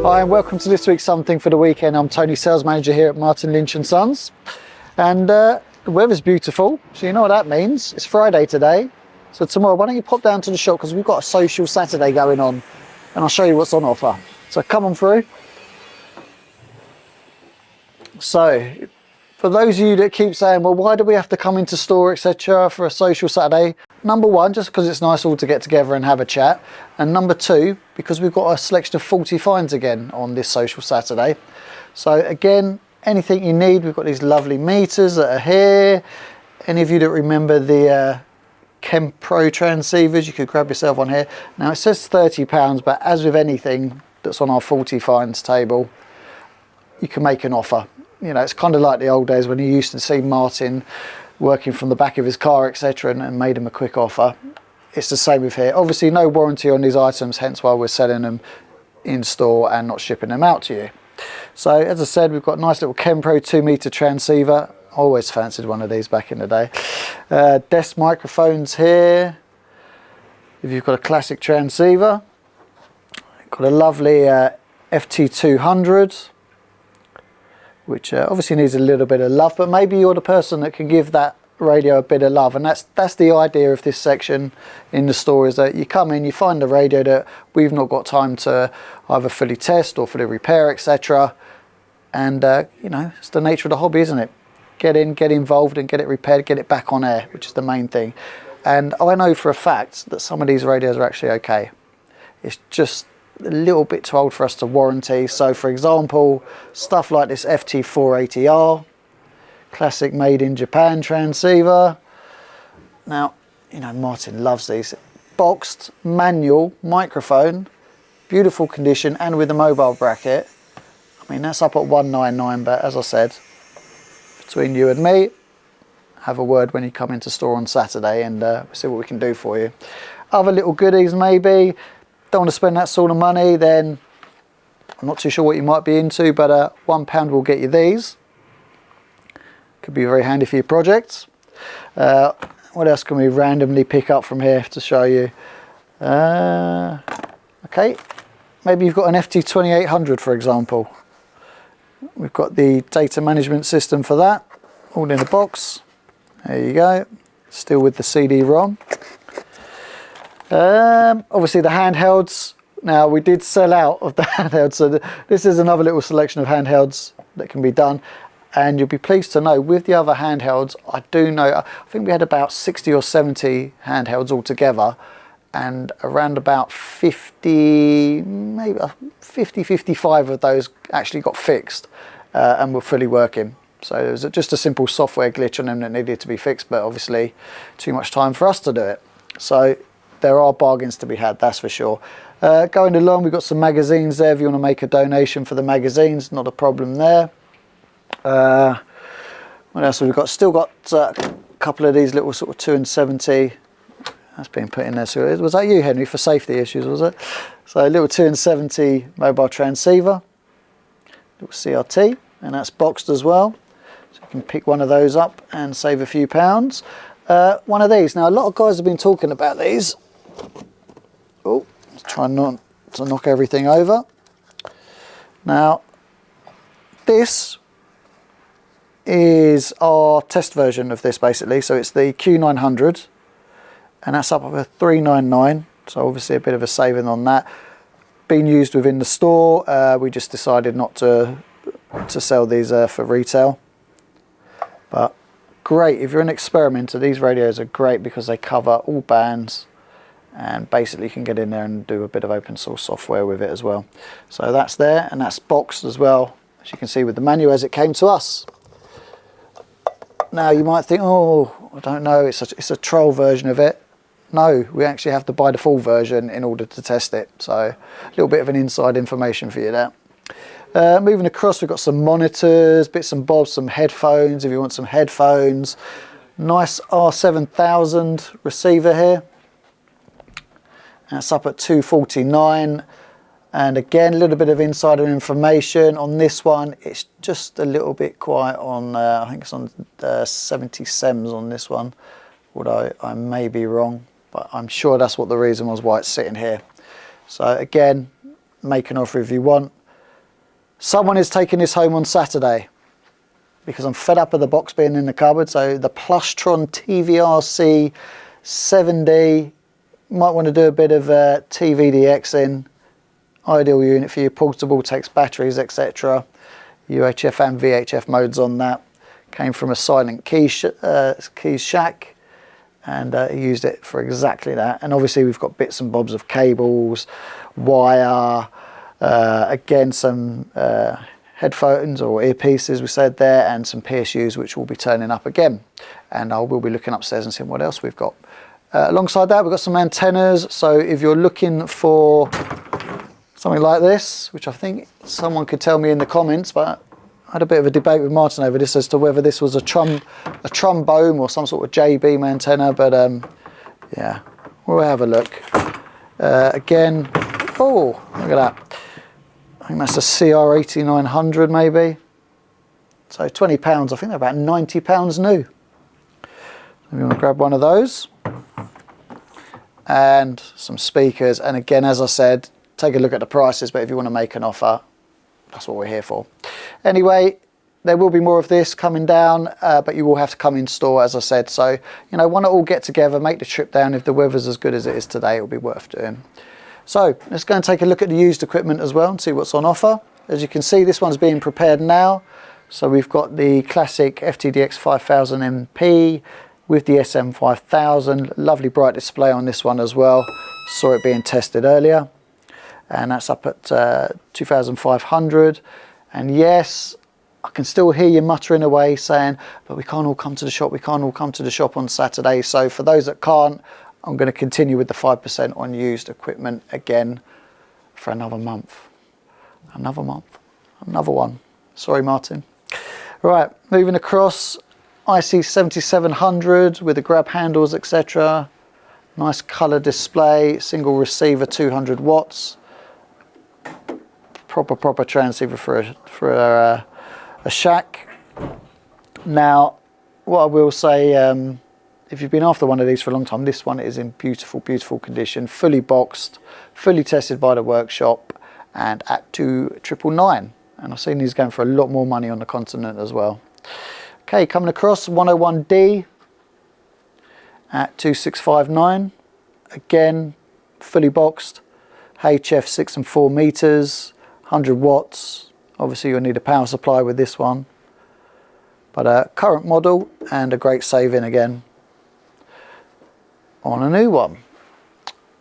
Hi and welcome to this week's Something for the Weekend. I'm Tony, sales manager here at Martin Lynch & Sons, and the weather's beautiful, so you know what that means. It's Friday today, so tomorrow why don't you pop down to the shop, because we've got a social Saturday going on and I'll show you what's on offer. So come on through. So for those of you that keep saying, well, why do we have to come into store, etc., for a social Saturday? Number one, just because it's nice all to get together and have a chat. And number two, because we've got a selection of 40 finds again on this social Saturday. So again, anything you need, we've got these lovely meters that are here. Any of you that remember the Chem Pro transceivers, you could grab yourself one here. Now it says £30, but as with anything that's on our 40 finds table, you can make an offer. You know, it's kind of like the old days when you used to see Martin working from the back of his car, etc., and made him a quick offer. It's the same with here. Obviously no warranty on these items, hence why we're selling them in store and not shipping them out to you. So as I said, we've got a nice little Chem Pro 2-meter transceiver. Always fancied one of these back in the day. Desk microphones here. If you've got a classic transceiver, got a lovely FT-200, which obviously needs a little bit of love, but maybe you're the person that can give that radio a bit of love. And that's the idea of this section in the store, is that you come in, you find a radio that we've not got time to either fully test or fully repair, etc. And you know, it's the nature of the hobby, isn't it? Get in, get involved and get it repaired, get it back on air, which is the main thing. And I know for a fact that some of these radios are actually okay. It's just a little bit too old for us to warranty. So for example, stuff like this FT-480R, classic made in Japan transceiver. Now, you know, Martin loves these. Boxed manual microphone, beautiful condition, and with a mobile bracket. I mean, that's up at $199, but as I said, between you and me, have a word when you come into store on Saturday and see what we can do for you. Other little goodies maybe. Don't want to spend that sort of money, then I'm not too sure what you might be into, but £1 will get you these. Could be very handy for your projects. What else can we randomly pick up from here to show you? Okay, maybe you've got an FT-2800, for example. We've got the data management system for that, all in a box. There you go, still with the CD-ROM. Obviously the handhelds. Now we did sell out of the handhelds, so this is another little selection of handhelds that can be done. And you'll be pleased to know, with the other handhelds, I think we had about 60 or 70 handhelds altogether, and around about 50, maybe 50, 55 of those actually got fixed and were fully working. So it was just a simple software glitch on them that needed to be fixed, but obviously too much time for us to do it. So there are bargains to be had, that's for sure. Going along, we've got some magazines there. If you want to make a donation for the magazines, not a problem there. What else have we got? Still got a couple of these little sort of 2 and 70. That's been put in there. So was that you, Henry, for safety issues, was it? So a little 2 and 70 mobile transceiver, little CRT, and that's boxed as well. So you can pick one of those up and save a few pounds. One of these. Now a lot of guys have been talking about these. Oh, let's try not to knock everything over. Now this is our test version of this, basically. So it's the Q900, and that's up over $399, so obviously a bit of a saving on that. Being used within the store, we just decided not to sell these for retail. But great, if you're an experimenter, these radios are great because they cover all bands, and basically you can get in there and do a bit of open source software with it as well. So that's there, and that's boxed as well, as you can see with the manual as it came to us. Now you might think, oh, I don't know, it's a troll version of it. No, we actually have to buy the full version in order to test it. So a little bit of an inside information for you there. Moving across, we've got some monitors, bits and bobs, some headphones if you want some headphones. Nice R7000 receiver here. That's up at $249. And again, a little bit of insider information on this one. It's just a little bit quiet on, I think it's on 77s on this one. Although I may be wrong, but I'm sure that's what the reason was why it's sitting here. So again, make an offer if you want. Someone is taking this home on Saturday because I'm fed up of the box being in the cupboard. So the Plushtron TVRC 7D, might want to do a bit of TVDX in. Ideal unit for your portable, takes batteries, etc. UHF and VHF modes on that. Came from a silent keys shack, and used it for exactly that. And obviously we've got bits and bobs of cables, wire, again some headphones or earpieces we said there, and some PSUs which will be turning up again. And I will be looking upstairs and seeing what else we've got. Alongside that we've got some antennas, so if you're looking for something like this, which I think someone could tell me in the comments, but I had a bit of a debate with Martin over this as to whether this was a trombone or some sort of J-beam antenna, but yeah, we'll have a look. Again, oh, look at that. I think that's a CR8900 maybe. So £20, I think they're about £90 new. If you want to grab one of those. And some speakers, and again, as I said, take a look at the prices, but if you want to make an offer, that's what we're here for. Anyway, there will be more of this coming down, but you will have to come in store, as I said. So, you know, why not all get together, make the trip down. If the weather's as good as it is today, it'll be worth doing. So let's go and take a look at the used equipment as well and see what's on offer. As you can see, this one's being prepared now. So we've got the classic FTdx5000MP with the SM5000. Lovely bright display on this one as well. Saw it being tested earlier. And that's up at 2,500. And yes, I can still hear you muttering away saying, but we can't all come to the shop, we can't all come to the shop on Saturday. So for those that can't, I'm going to continue with the 5% on used equipment again for another month. Another month, another one. Sorry, Martin. Right, moving across, IC-7700 with the grab handles, etc. Nice colour display, single receiver, 200 watts. Proper transceiver for a shack. Now, what I will say, if you've been after one of these for a long time, this one is in beautiful condition, fully boxed, fully tested by the workshop, and at 2,999. And I've seen these going for a lot more money on the continent as well. Okay, coming across 101D at 2,659. Again, fully boxed, HF 6 and 4 meters, 100 watts. Obviously you'll need a power supply with this one, but a current model and a great saving again on a new one.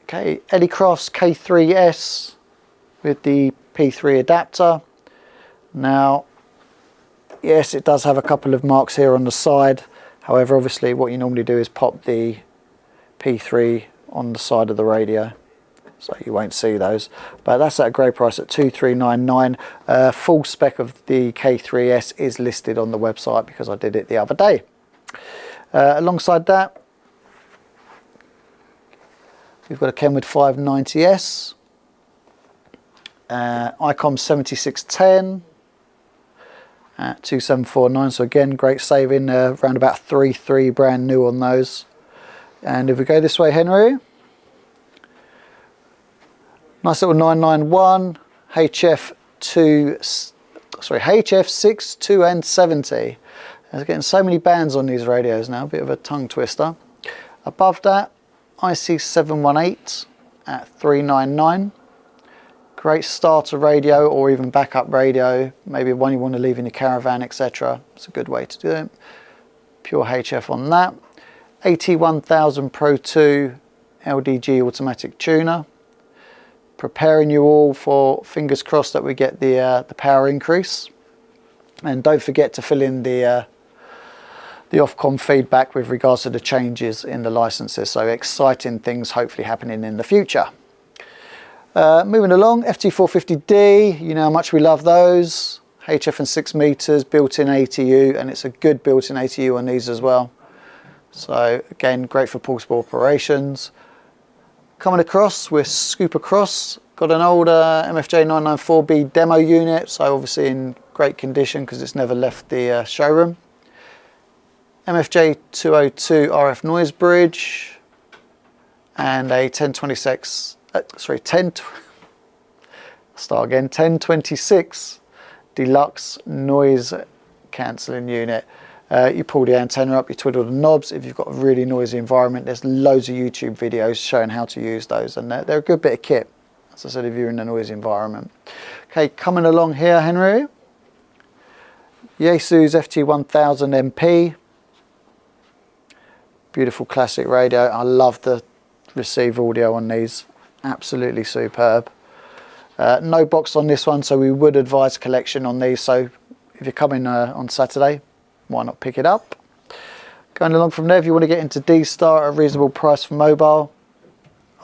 Okay, Elecraft K3s with the P3 adapter. Now, yes, it does have a couple of marks here on the side. However, obviously what you normally do is pop the P3 on the side of the radio, so you won't see those. But that's at a great price at 2,399. Full spec of the K3s is listed on the website because I did it the other day. Alongside that, we've got a Kenwood 590S, Icom 7610 at 2,749. So again, great saving, around about 3,300 brand new on those. And if we go this way, Henry, nice little 991 HF 6, 2 and 70. There's getting so many bands on these radios now, a bit of a tongue twister. Above that, IC-718 at 399. Great starter radio or even backup radio, maybe one you want to leave in your caravan, etc. It's a good way to do it. Pure HF on that. AT-1000Pro II LDG automatic tuner. Preparing you all for, fingers crossed, that we get the power increase. And don't forget to fill in the Ofcom feedback with regards to the changes in the licenses. So exciting things hopefully happening in the future. Moving along, FT-450D, you know how much we love those. HF and 6 meters, built-in ATU, and it's a good built-in ATU on these as well. So again, great for portable operations. Coming across, we're scoop across, got an older MFJ-994B Demo unit, so obviously in great condition because it's never left the showroom. MFJ-202 RF noise bridge, and a 1026 deluxe noise cancelling unit. You pull the antenna up, you twiddle the knobs. If you've got a really noisy environment, there's loads of YouTube videos showing how to use those, and they're a good bit of kit, as I said, if you're in a noisy environment. Okay, coming along here, Henry, Yaesu's FT-1000MP. Beautiful classic radio. I love the receive audio on these, absolutely superb. No box on this one, so we would advise collection on these, so if you're coming on Saturday, why not pick it up? Going along from there, if you want to get into D-Star at a reasonable price for mobile,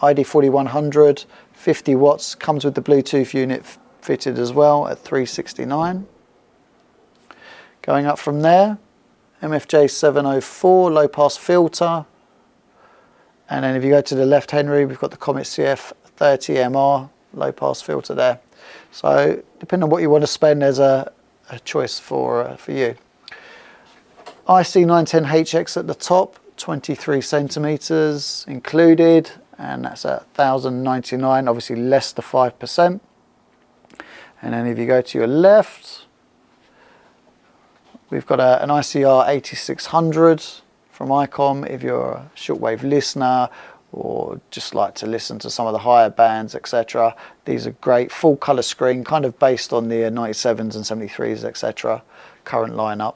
ID-4100, 50 watts, comes with the Bluetooth unit fitted as well at $369. Going up from there, MFJ-704 low pass filter, and then if you go to the left, Henry, we've got the Comet CF-30MR low pass filter there. So depending on what you want to spend, there's a choice for you. IC-910HX at the top, 23 centimeters included, and that's at 1,099, obviously less than 5%. And then if you go to your left, we've got an IC-R8600 from Icom if you're a shortwave listener or just like to listen to some of the higher bands, etc. These are great, full colour screen, kind of based on the 97s and 73s, etc. current lineup,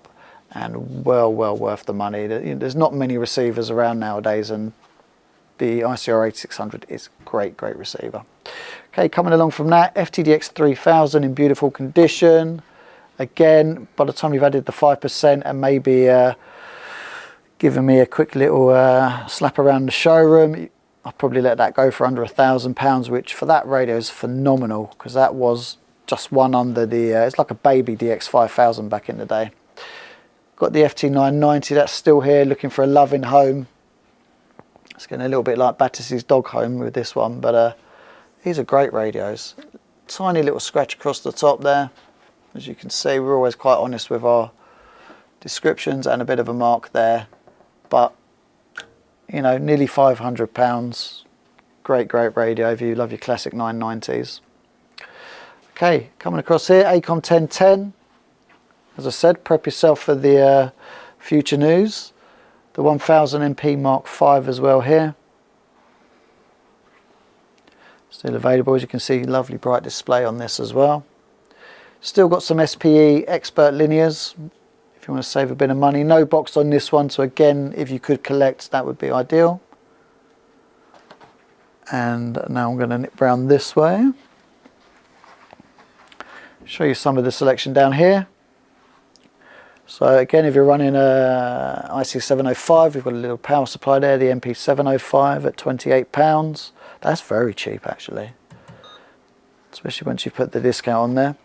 and well worth the money. There's not many receivers around nowadays, and the IC-R8600 is great receiver. Okay, coming along from that, FTdx3000 in beautiful condition. Again, by the time you've added the 5% and maybe giving me a quick little slap around the showroom, I'll probably let that go for under £1,000, which for that radio is phenomenal, because that was just one under the, it's like a baby DX5000 back in the day. Got the FT-990, that's still here, looking for a loving home. It's getting a little bit like Battis's dog home with this one, but these are great radios. Tiny little scratch across the top there. As you can see, we're always quite honest with our descriptions, and a bit of a mark there, but you know, nearly £500. Great radio if you love your classic 990s. Okay, coming across here, Acom 1010. As I said, prep yourself for the future news. The 1000MP Mark V as well here. Still available, as you can see, lovely bright display on this as well. Still got some SPE expert linears if you want to save a bit of money. No box on this one, so again, if you could collect, that would be ideal. And now I'm going to nip round this way. Show you some of the selection down here. So again, if you're running a IC-705, we've got a little power supply there, the MP-705 at £28. That's very cheap actually, especially once you put the discount on there.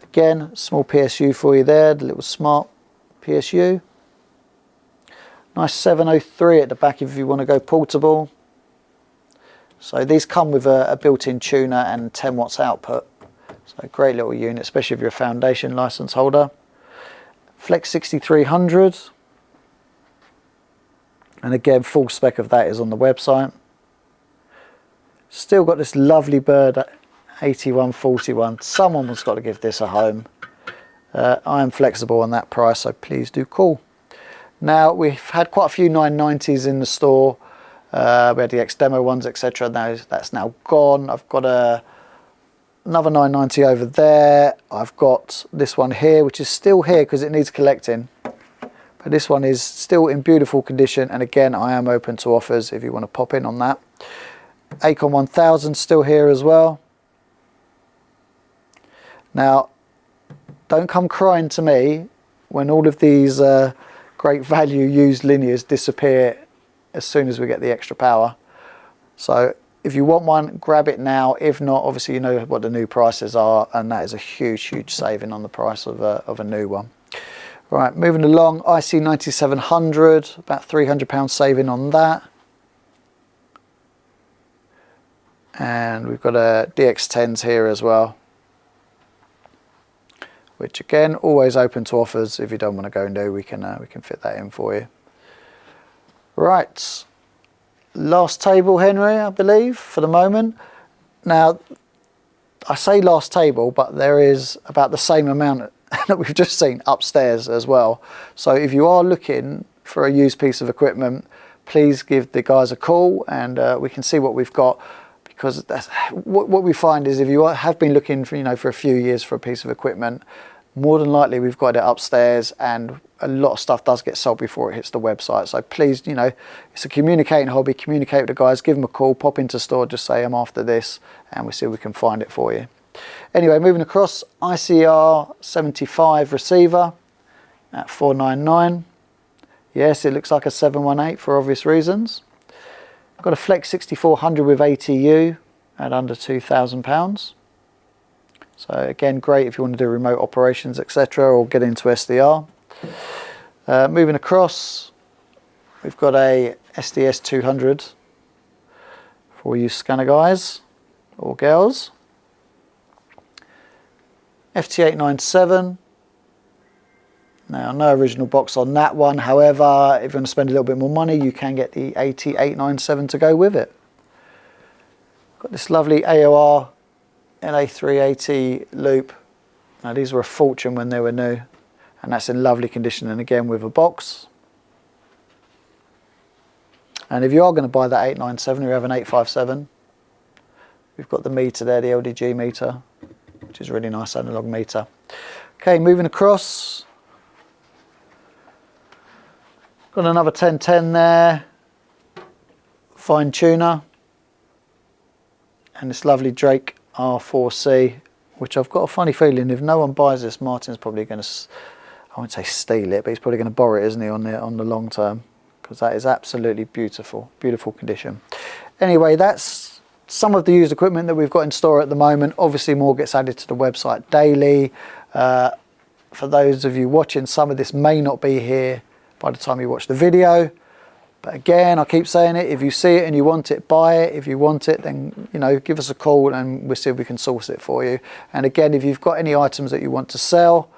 Again, small PSU for you there, the little smart PSU. Nice 703 at the back if you want to go portable. So these come with a built-in tuner and 10 watts output. So a great little unit, especially if you're a foundation license holder. Flex 6300. And again, full spec of that is on the website. Still got this lovely bird 8141. Someone's got to give this a home. I am flexible on that price, so please do call. Now, we've had quite a few 990s in the store. We had the X-Demo ones, etc. Now that's now gone. I've got another 990 over there. I've got this one here, which is still here because it needs collecting. But this one is still in beautiful condition, and again, I am open to offers if you want to pop in on that. Icom 1000 still here as well. Now, don't come crying to me when all of these great value used linears disappear as soon as we get the extra power. So if you want one, grab it now. If not, obviously you know what the new prices are, and that is a huge saving on the price of a new one. Right, moving along, IC-9700, about £300 saving on that. And we've got a DX10s here as well, which again, always open to offers. If you don't want to go new, we can fit that in for you. Right, last table, Henry, I believe, for the moment. Now, I say last table, but there is about the same amount that we've just seen upstairs as well. So if you are looking for a used piece of equipment, please give the guys a call, and we can see what we've got. Because that's what we find is, if you have been looking for, for a few years for a piece of equipment, more than likely we've got it upstairs, and a lot of stuff does get sold before it hits the website. So please, it's a communicating hobby. Communicate with the guys, give them a call, pop into store, just say I'm after this, and we'll see if we can find it for you. Anyway, moving across, IC-R75 receiver at 499. Yes, it looks like a 718 for obvious reasons. I've got a Flex 6400 with ATU at under £2,000. So again, great if you want to do remote operations, etc., or get into SDR. Moving across, we've got a SDS200 for you scanner guys or girls. FT-897. Now, no original box on that one. However, if you want to spend a little bit more money, you can get the AT-897 to go with it. Got this lovely AOR LA380 loop. Now, these were a fortune when they were new, and that's in lovely condition, and again with a box. And if you are going to buy that 897, you have an 857. We've got the meter there, the LDG meter, which is a really nice analog meter. Okay, moving across. Got another 1010 there, fine tuner, and this lovely Drake R4C, which I've got a funny feeling if no one buys this, Martin's probably going to, I won't say steal it, but he's probably going to borrow it, isn't he, on the long term, because that is absolutely beautiful, beautiful condition. Anyway, that's some of the used equipment that we've got in store at the moment. Obviously more gets added to the website daily. For those of you watching, some of this may not be here by the time you watch the video, but again, I keep saying it, if you see it and you want it, buy it. If you want it, then give us a call and we'll see if we can source it for you. And again, if you've got any items that you want to sell,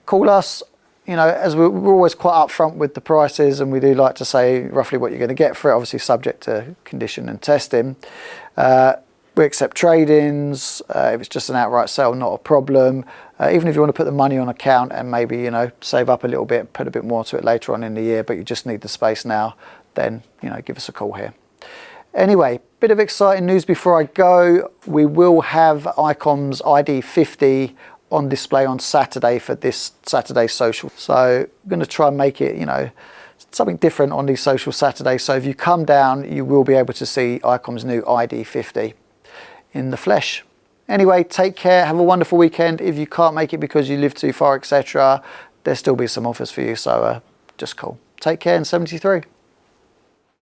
call us. As we're always quite upfront with the prices, and we do like to say roughly what you're going to get for it, obviously subject to condition and testing. We accept trade-ins. If it's just an outright sale, not a problem. Even if you want to put the money on account and maybe, save up a little bit, put a bit more to it later on in the year, but you just need the space now, then, give us a call here. Anyway, bit of exciting news before I go. We will have Icom's ID-50 on display on Saturday for this Saturday social. So I'm going to try and make it, something different on these social Saturdays. So if you come down, you will be able to see Icom's new ID-50 in the flesh. Anyway, take care, have a wonderful weekend. If you can't make it because you live too far, etc., there'll still be some offers for you, so just call. Take care, and 73.